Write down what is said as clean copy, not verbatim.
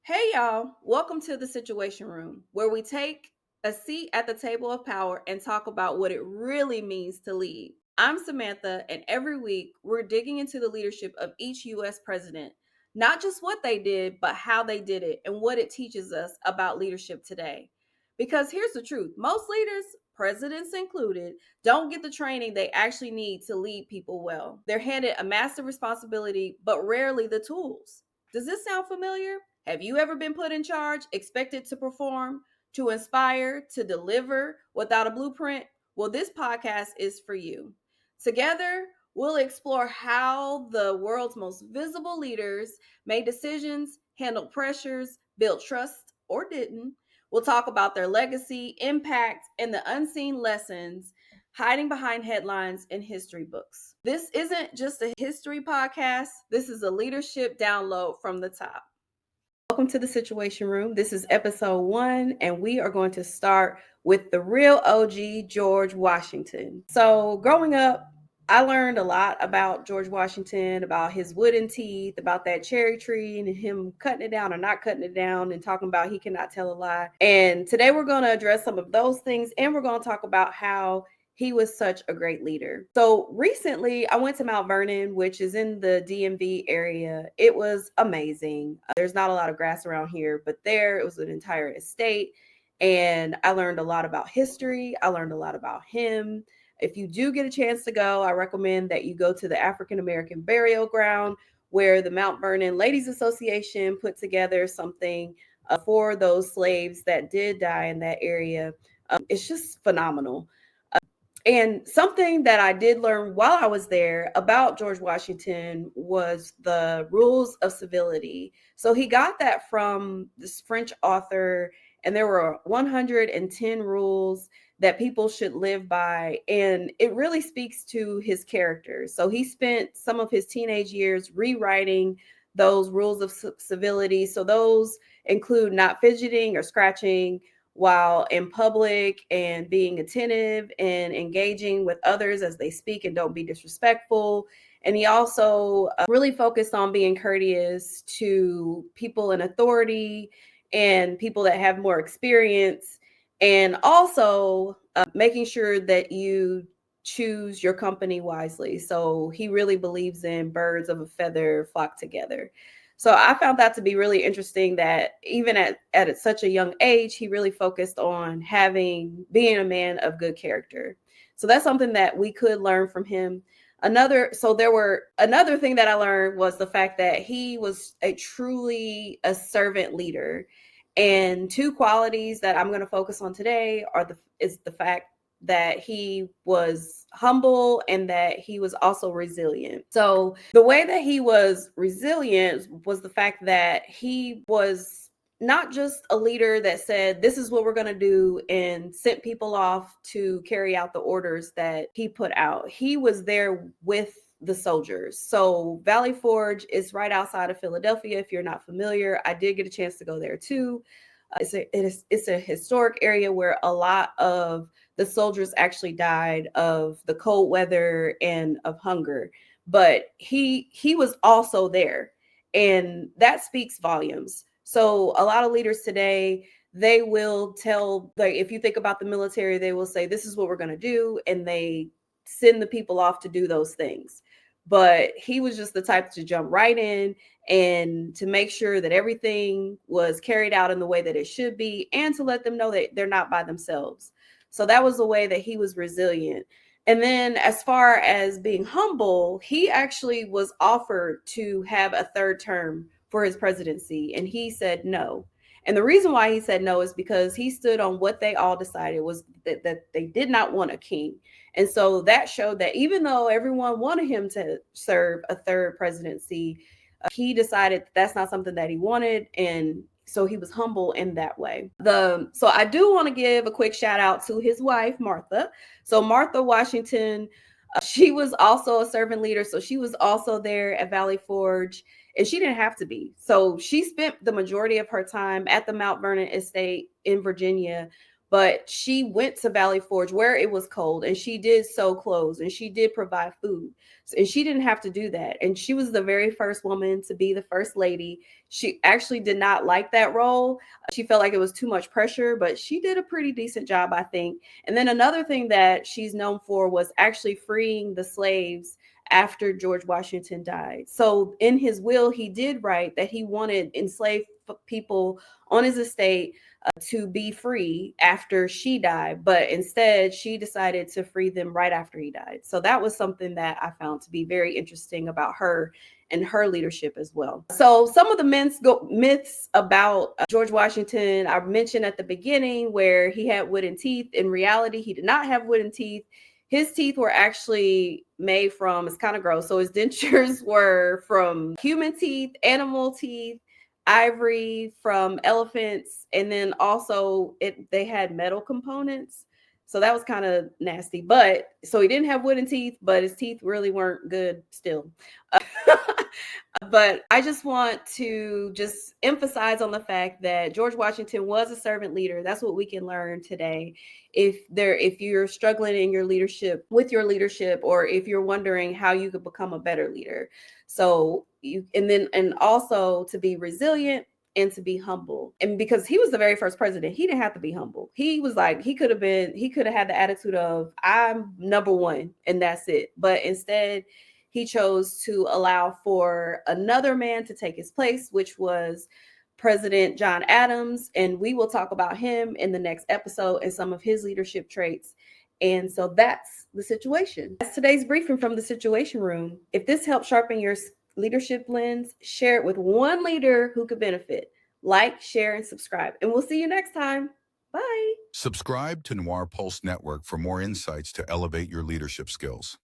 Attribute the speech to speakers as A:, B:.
A: Hey y'all, welcome to the Situation Room, where we take a seat at the table of power and talk about what it really means to lead. I'm Samantha, and every week we're digging into the leadership of each US president, not just what they did, but how they did it and what it teaches us about leadership today. Because here's the truth: most leaders, presidents included, don't get the training they actually need to lead people well. They're handed a massive responsibility, but rarely the tools. Does this sound familiar? Have you ever been put in charge, expected to perform, to inspire, to deliver without a blueprint? Well, this podcast is for you. Together, we'll explore how the world's most visible leaders made decisions, handled pressures, built trust or didn't. We'll talk about their legacy, impact, and the unseen lessons hiding behind headlines in history books. This isn't just a history podcast, this is a leadership download from the top. Welcome to the Situation Room. This is episode 1, and we are going to start with the real OG, George Washington. So, growing up, I learned a lot about George Washington, about his wooden teeth, about that cherry tree and him cutting it down or not cutting it down and talking about he cannot tell a lie. And today we're going to address some of those things, and we're going to talk about how he was such a great leader. So recently I went to Mount Vernon, which is in the DMV area. It was amazing. There's not a lot of grass around here, but there it was an entire estate. And I learned a lot about history. I learned a lot about him. If you do get a chance to go, I recommend that you go to the African American burial ground where the Mount Vernon Ladies Association put together something for those slaves that did die in that area. It's just phenomenal. And something that I did learn while I was there about George Washington was the rules of civility. So he got that from this French author, and there were 110 rules that people should live by. And it really speaks to his character. So he spent some of his teenage years rewriting those rules of civility. So those include not fidgeting or scratching while in public, and being attentive and engaging with others as they speak, and don't be disrespectful. And he also really focused on being courteous to people in authority and people that have more experience, and also making sure that you choose your company wisely. So he really believes in birds of a feather flock together. So I found that to be really interesting, that even at such a young age, he really focused on being a man of good character. So that's something that we could learn from him. Another thing that I learned was the fact that he was truly a servant leader. And two qualities that I'm going to focus on today is the fact that he was humble and that he was also resilient. So the way that he was resilient was the fact that he was not just a leader that said, this is what we're going to do, and sent people off to carry out the orders that he put out. He was there with the soldiers. So Valley Forge is right outside of Philadelphia. If you're not familiar, I did get a chance to go there too. It's a historic area where a lot of the soldiers actually died of the cold weather and of hunger. But he was also there, and that speaks volumes. So a lot of leaders today, they will tell, like, if you think about the military, they will say, this is what we're going to do, and they send the people off to do those things. But he was just the type to jump right in and to make sure that everything was carried out in the way that it should be, and to let them know that they're not by themselves. So that was the way that he was resilient. And then as far as being humble, he actually was offered to have a third term for his presidency, and he said no. And the reason why he said no is because he stood on what they all decided was that they did not want a king. And so that showed that even though everyone wanted him to serve a third presidency, he decided that's not something that he wanted. And so he was humble in that way. So I do want to give a quick shout out to his wife, Martha. So Martha Washington, she was also a servant leader. So she was also there at Valley Forge, and she didn't have to be. So she spent the majority of her time at the Mount Vernon estate in Virginia, but she went to Valley Forge where it was cold, and she did sew clothes, and she did provide food, and she didn't have to do that. And she was the very first woman to be the first lady. She actually did not like that role. She felt like it was too much pressure, but she did a pretty decent job, I think. And then another thing that she's known for was actually freeing the slaves after George Washington died. So in his will, he did write that he wanted enslaved people on his estate to be free after she died, but instead she decided to free them right after he died. So that was something that I found to be very interesting about her and her leadership as well. So some of the myths about George Washington, I mentioned at the beginning, where he had wooden teeth. In reality, he did not have wooden teeth. His teeth were actually made from, it's kind of gross. So his dentures were from human teeth, animal teeth, ivory from elephants, and then also they had metal components. So that was kind of nasty. But so he didn't have wooden teeth, but his teeth really weren't good still. But I just want to just emphasize on the fact that George Washington was a servant leader. That's what we can learn today. If you're struggling in your leadership, with your leadership, or if you're wondering how you could become a better leader. So and also to be resilient and to be humble. And because he was the very first president, he didn't have to be humble. He was like, he could have had the attitude of, I'm number one and that's it. But instead, he chose to allow for another man to take his place, which was President John Adams. And we will talk about him in the next episode and some of his leadership traits. And so that's the situation. That's today's briefing from the Situation Room. If this helped sharpen your leadership lens, share it with one leader who could benefit. Like, share, and subscribe. And we'll see you next time. Bye.
B: Subscribe to Noir Pulse Network for more insights to elevate your leadership skills.